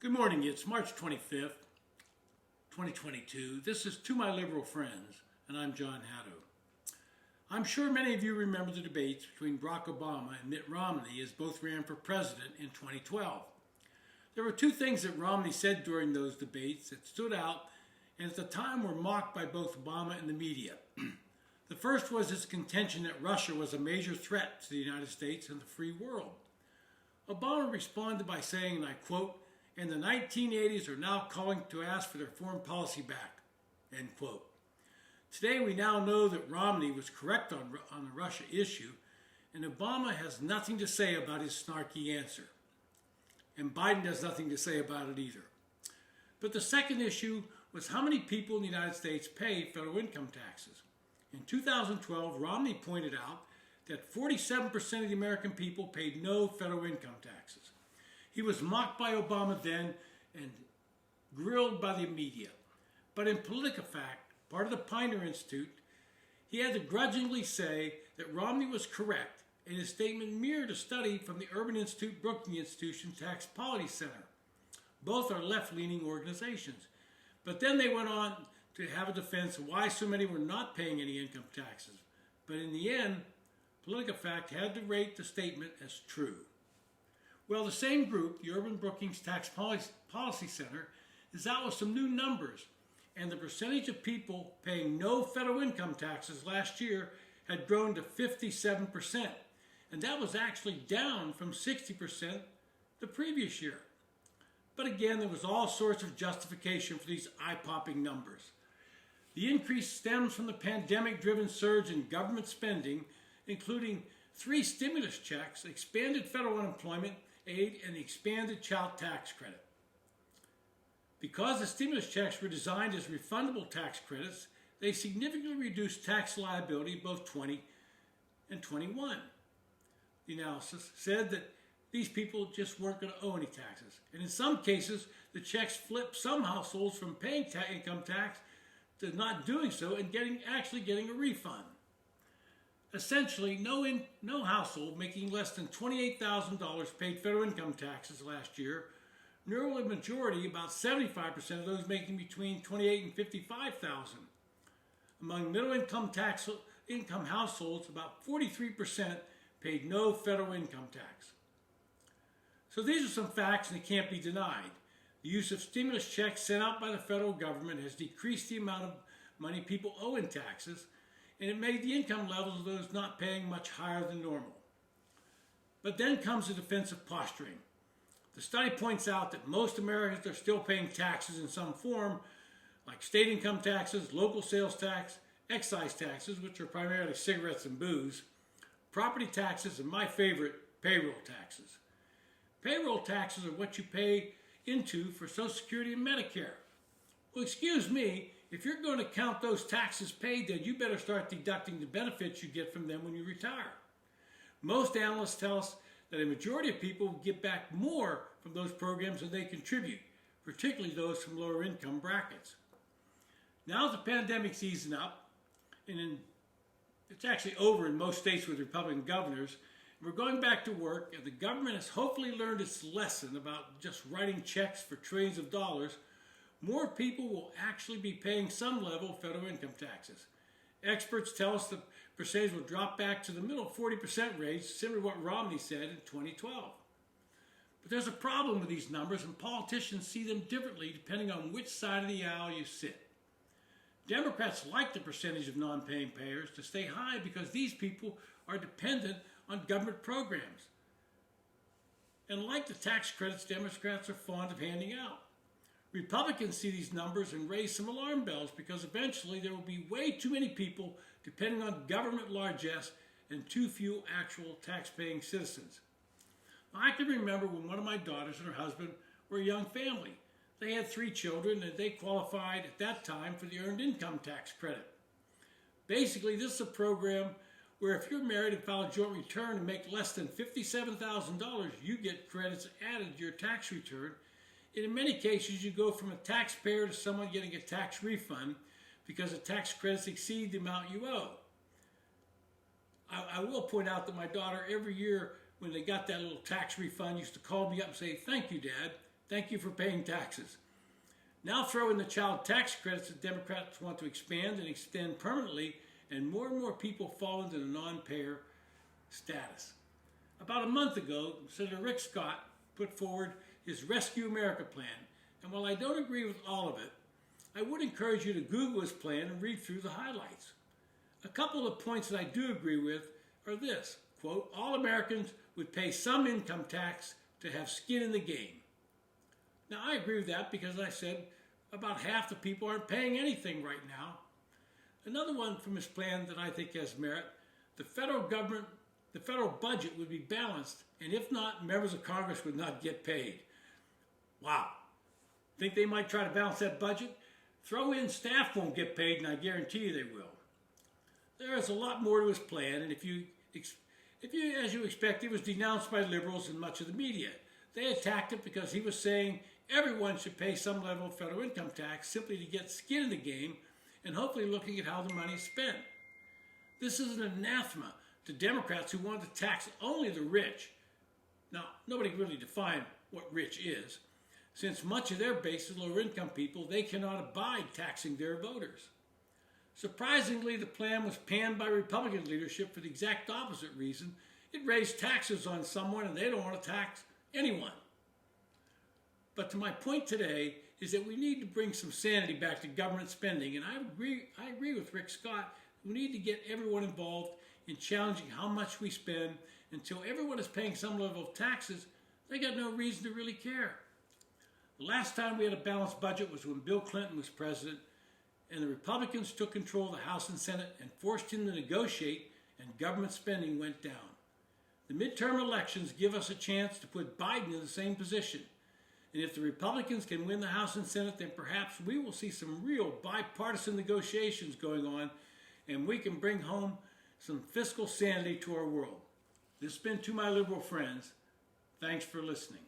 Good morning. It's March 25th, 2022. This is To My Liberal Friends, and I'm John Haddo. I'm sure many of you remember the debates between Barack Obama and Mitt Romney as both ran for president in 2012. There were two things that Romney said during those debates that stood out and at the time were mocked by both Obama and the media. The first was his contention that Russia was a major threat to the United States and the free world. Obama responded by saying, and I quote, "And the 1980s are now calling to ask for their foreign policy back," end quote. Today we now know that Romney was correct on the Russia issue, and Obama has nothing to say about his snarky answer. And Biden has nothing to say about it either. But the second issue was how many people in the United States pay federal income taxes. In 2012, Romney pointed out that 47% of the American people paid no federal income taxes. He was mocked by Obama then and grilled by the media. But in PolitiFact, part of the Piner Institute, he had to grudgingly say that Romney was correct, and his statement mirrored a study from the Urban Institute Brookings Institution Tax Policy Center. Both are left-leaning organizations. But then they went on to have a defense of why so many were not paying any income taxes. But in the end, PolitiFact had to rate the statement as true. Well, the same group, the Urban Brookings Tax Policy Center, is out with some new numbers, and the percentage of people paying no federal income taxes last year had grown to 57%, and that was actually down from 60% the previous year. But again, there was all sorts of justification for these eye-popping numbers. The increase stems from the pandemic-driven surge in government spending, including 3 stimulus checks, expanded federal unemployment aid, and the expanded child tax credit. Because the stimulus checks were designed as refundable tax credits, they significantly reduced tax liability in both 20 and 21. The analysis said that these people just weren't going to owe any taxes. And in some cases, the checks flipped some households from paying income tax to not doing so and actually getting a refund. Essentially, no household making less than $28,000 paid federal income taxes last year, nor a majority, about 75% of those making between $28,000 and $55,000. Among middle-income households, about 43% paid no federal income tax. So these are some facts and they can't be denied. The use of stimulus checks sent out by the federal government has decreased the amount of money people owe in taxes, and it made the income levels of those not paying much higher than normal. But then comes the defensive posturing. The study points out that most Americans are still paying taxes in some form, like state income taxes, local sales tax, excise taxes, which are primarily cigarettes and booze, property taxes, and my favorite, payroll taxes. Payroll taxes are what you pay into for Social Security and Medicare. Well, excuse me, if you're going to count those taxes paid, then you better start deducting the benefits you get from them when you retire. Most analysts tell us that a majority of people get back more from those programs than they contribute, particularly those from lower income brackets. Now the pandemic's easing up, and it's actually over in most states with Republican governors. We're going back to work, and the government has hopefully learned its lesson about just writing checks for trillions of dollars. More people will actually be paying some level of federal income taxes. Experts tell us the percentage will drop back to the middle 40% range, similar to what Romney said in 2012. But there's a problem with these numbers, and politicians see them differently depending on which side of the aisle you sit. Democrats like the percentage of non-paying payers to stay high because these people are dependent on government programs. And like the tax credits Democrats are fond of handing out. Republicans see these numbers and raise some alarm bells because eventually there will be way too many people depending on government largesse and too few actual tax-paying citizens. I can remember when one of my daughters and her husband were a young family. They had 3 children and they qualified at that time for the Earned Income Tax Credit. Basically, this is a program where if you're married and file a joint return and make less than $57,000, you get credits added to your tax return. And in many cases, you go from a taxpayer to someone getting a tax refund because the tax credits exceed the amount you owe. I will point out that my daughter, every year when they got that little tax refund, used to call me up and say, "Thank you, Dad," Thank you for paying taxes. Now throw in the child tax credits that Democrats want to expand and extend permanently, and more people fall into the non-payer status. About a month ago, Senator Rick Scott put forward his Rescue America plan, and while I don't agree with all of it, I would encourage you to Google his plan and read through the highlights. A couple of points that I do agree with are this, quote, all Americans would pay some income tax to have skin in the game. Now, I agree with that because I said about half the people aren't paying anything right now. Another one from his plan that I think has merit, the federal budget would be balanced, and if not, members of Congress would not get paid. Wow. Think they might try to balance that budget? Throw in staff won't get paid, and I guarantee you they will. There is a lot more to his plan, and if you, as you expect, it was denounced by liberals and much of the media. They attacked it because he was saying everyone should pay some level of federal income tax simply to get skin in the game and hopefully looking at how the money is spent. This is an anathema to Democrats who want to tax only the rich. Now, nobody can really define what rich is. Since much of their base is lower income people, they cannot abide taxing their voters. Surprisingly, the plan was panned by Republican leadership for the exact opposite reason. It raised taxes on someone and they don't want to tax anyone. But to my point today is that we need to bring some sanity back to government spending, and I agree with Rick Scott. We need to get everyone involved in challenging how much we spend. Until everyone is paying some level of taxes, they got no reason to really care. The last time we had a balanced budget was when Bill Clinton was president, and the Republicans took control of the House and Senate and forced him to negotiate, and government spending went down. The midterm elections give us a chance to put Biden in the same position. And if the Republicans can win the House and Senate, then perhaps we will see some real bipartisan negotiations going on, and we can bring home some fiscal sanity to our world. This has been To My Liberal Friends. Thanks for listening.